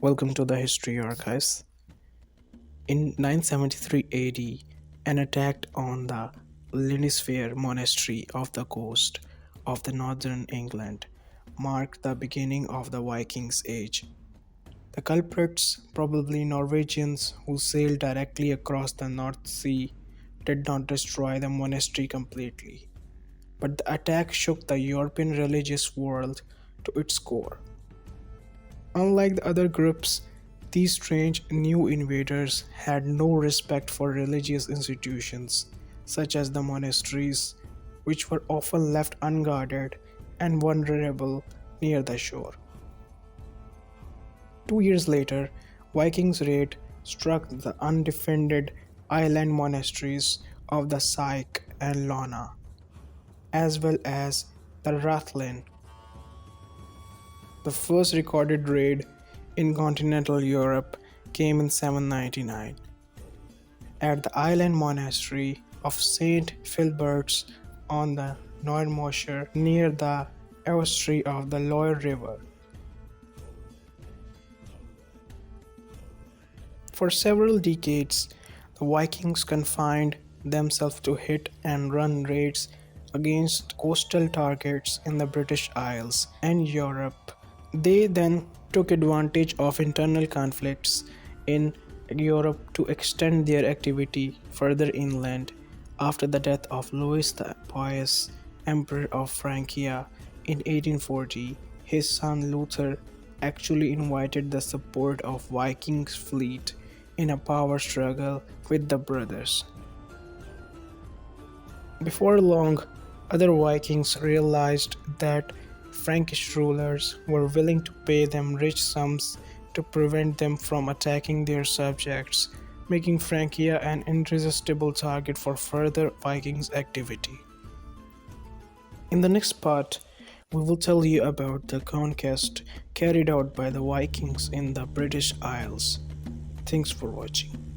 Welcome to the History Archives. In 973 AD, an attack on the Lindisfarne monastery off the coast of the northern England marked the beginning of the Vikings Age. The culprits, probably Norwegians who sailed directly across the North Sea, did not destroy the monastery completely, but the attack shook the European religious world to its core. Unlike the other groups, these strange new invaders had no respect for religious institutions, such as the monasteries, which were often left unguarded and vulnerable near the shore. 2 years later, Vikings' raid struck the undefended island monasteries of the Syke and Lona, as well as the Rathlin. The first recorded raid in continental Europe came in 799 at the island monastery of Saint Philberts on the Neumosher near the estuary of the Loire River. For several decades, the Vikings confined themselves to hit and run raids against coastal targets in the British Isles and Europe. They then took advantage of internal conflicts in Europe to extend their activity further inland. After the death of Louis the Pious, Emperor of Francia, in 1840, his son Luther actually invited the support of Vikings fleet in a power struggle with the brothers. Before long, other Vikings realized that Frankish rulers were willing to pay them rich sums to prevent them from attacking their subjects, making Francia an irresistible target for further Vikings activity. In the next part, we will tell you about the conquest carried out by the Vikings in the British Isles. Thanks for watching.